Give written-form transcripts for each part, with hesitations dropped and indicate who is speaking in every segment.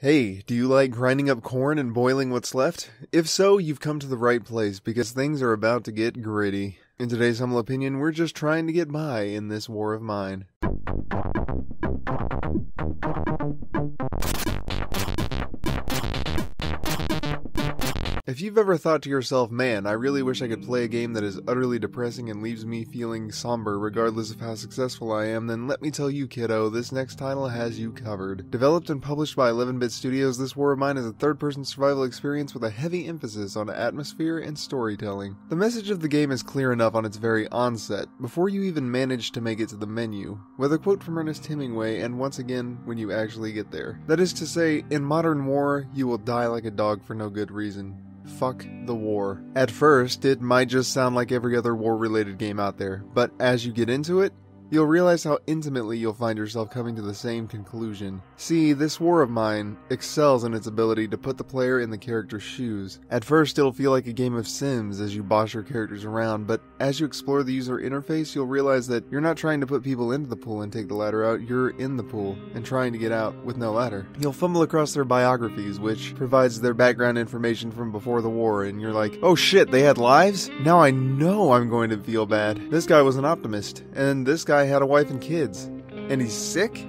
Speaker 1: Hey, do you like grinding up corn and boiling what's left? If so, you've come to the right place because things are about to get gritty. In today's humble opinion, we're just trying to get by in this war of mine. If you've ever thought to yourself, man, I really wish I could play a game that is utterly depressing and leaves me feeling somber regardless of how successful I am, then let me tell you, kiddo, this next title has you covered. Developed and published by 11-Bit Studios, this War of Mine is a third-person survival experience with a heavy emphasis on atmosphere and storytelling. The message of the game is clear enough on its very onset, before you even manage to make it to the menu, with a quote from Ernest Hemingway, and once again, when you actually get there. That is to say, in modern war, you will die like a dog for no good reason. Fuck the war. At first, it might just sound like every other war-related game out there, but as you get into it, you'll realize how intimately you'll find yourself coming to the same conclusion. See, this War of Mine excels in its ability to put the player in the character's shoes. At first, it'll feel like a game of Sims as you boss your characters around, but as you explore the user interface, you'll realize that you're not trying to put people into the pool and take the ladder out, you're in the pool and trying to get out with no ladder. You'll fumble across their biographies, which provides their background information from before the war, and you're like, oh shit, they had lives? Now I know I'm going to feel bad. This guy was an optimist, and this guy had a wife and kids, and he's sick?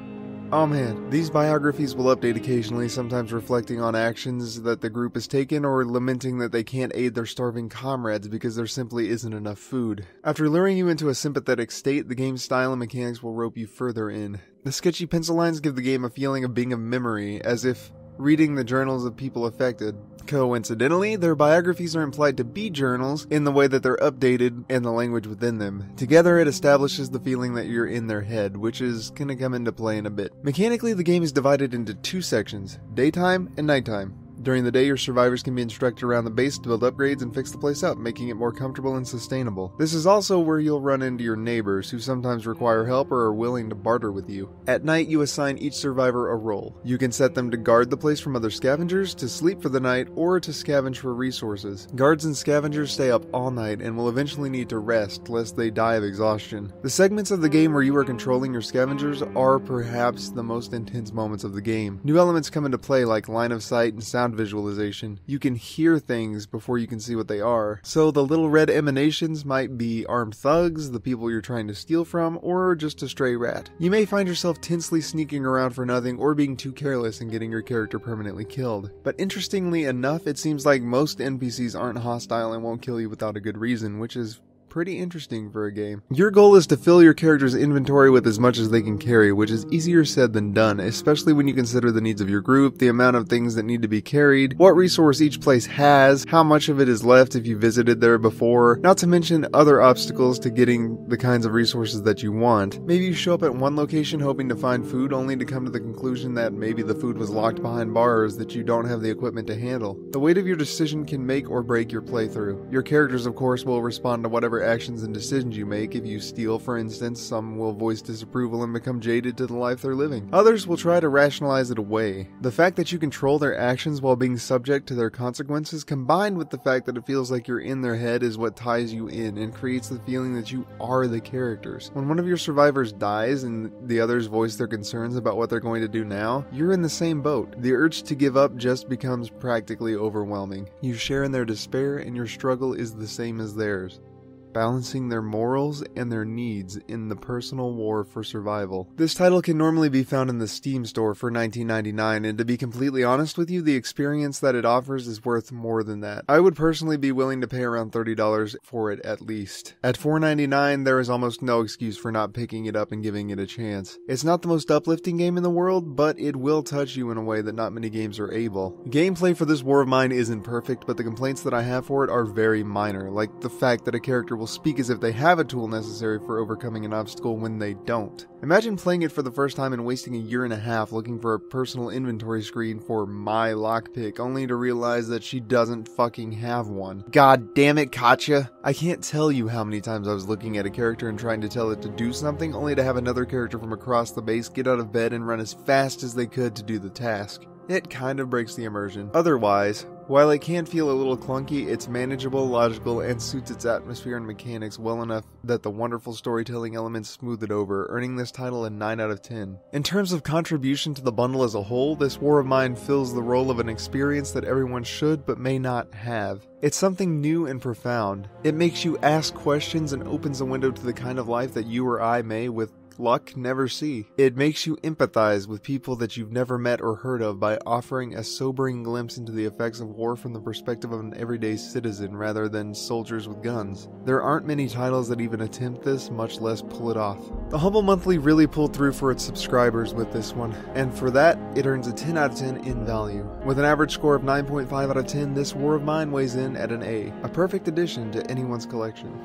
Speaker 1: Oh man, these biographies will update occasionally, sometimes reflecting on actions that the group has taken or lamenting that they can't aid their starving comrades because there simply isn't enough food. After luring you into a sympathetic state, the game's style and mechanics will rope you further in. The sketchy pencil lines give the game a feeling of being a memory, as if reading the journals of people affected. Coincidentally, their biographies are implied to be journals in the way that they're updated and the language within them. Together, it establishes the feeling that you're in their head, which is gonna come into play in a bit. Mechanically, the game is divided into two sections, daytime and nighttime. During the day, your survivors can be instructed around the base to build upgrades and fix the place up, making it more comfortable and sustainable. This is also where you'll run into your neighbors, who sometimes require help or are willing to barter with you. At night, you assign each survivor a role. You can set them to guard the place from other scavengers, to sleep for the night, or to scavenge for resources. Guards and scavengers stay up all night and will eventually need to rest, lest they die of exhaustion. The segments of the game where you are controlling your scavengers are perhaps the most intense moments of the game. New elements come into play like line of sight and sound visualization. You can hear things before you can see what they are. So the little red emanations might be armed thugs, the people you're trying to steal from, or just a stray rat. You may find yourself tensely sneaking around for nothing or being too careless and getting your character permanently killed. But interestingly enough, it seems like most NPCs aren't hostile and won't kill you without a good reason, which is pretty interesting for a game. Your goal is to fill your character's inventory with as much as they can carry, which is easier said than done, especially when you consider the needs of your group, the amount of things that need to be carried, what resource each place has, how much of it is left if you visited there before, not to mention other obstacles to getting the kinds of resources that you want. Maybe you show up at one location hoping to find food only to come to the conclusion that maybe the food was locked behind bars that you don't have the equipment to handle. The weight of your decision can make or break your playthrough. Your characters, of course, will respond to whatever actions and decisions you make. If you steal, for instance, some will voice disapproval and become jaded to the life they're living. Others will try to rationalize it away. The fact that you control their actions while being subject to their consequences, combined with the fact that it feels like you're in their head, is what ties you in and creates the feeling that you are the characters. When one of your survivors dies and the others voice their concerns about what they're going to do now, you're in the same boat. The urge to give up just becomes practically overwhelming. You share in their despair and your struggle is the same as theirs, balancing their morals and their needs in the personal war for survival. This title can normally be found in the Steam store for $19.99, and to be completely honest with you, the experience that it offers is worth more than that. I would personally be willing to pay around $30 for it at least. At $4.99, there is almost no excuse for not picking it up and giving it a chance. It's not the most uplifting game in the world, but it will touch you in a way that not many games are able. Gameplay for this War of Mine isn't perfect, but the complaints that I have for it are very minor, like the fact that a character will speak as if they have a tool necessary for overcoming an obstacle when they don't. Imagine playing it for the first time and wasting a year and a half looking for a personal inventory screen for my lockpick, only to realize that she doesn't fucking have one. God damn it, Katya! I can't tell you how many times I was looking at a character and trying to tell it to do something, only to have another character from across the base get out of bed and run as fast as they could to do the task. It kind of breaks the immersion. Otherwise, While it can feel a little clunky, it's manageable, logical, and suits its atmosphere and mechanics well enough that the wonderful storytelling elements smooth it over, earning this title a 9 out of 10. In terms of contribution to the bundle as a whole, this War of Mine fills the role of an experience that everyone should but may not have. It's something new and profound. It makes you ask questions and opens a window to the kind of life that you or I may, with luck, never see. It makes you empathize with people that you've never met or heard of by offering a sobering glimpse into the effects of war from the perspective of an everyday citizen rather than soldiers with guns. There aren't many titles that even attempt this, much less pull it off. The Humble Monthly really pulled through for its subscribers with this one, and for that, it earns a 10 out of 10 in value. With an average score of 9.5 out of 10, this War of Mine weighs in at an A, a perfect addition to anyone's collection.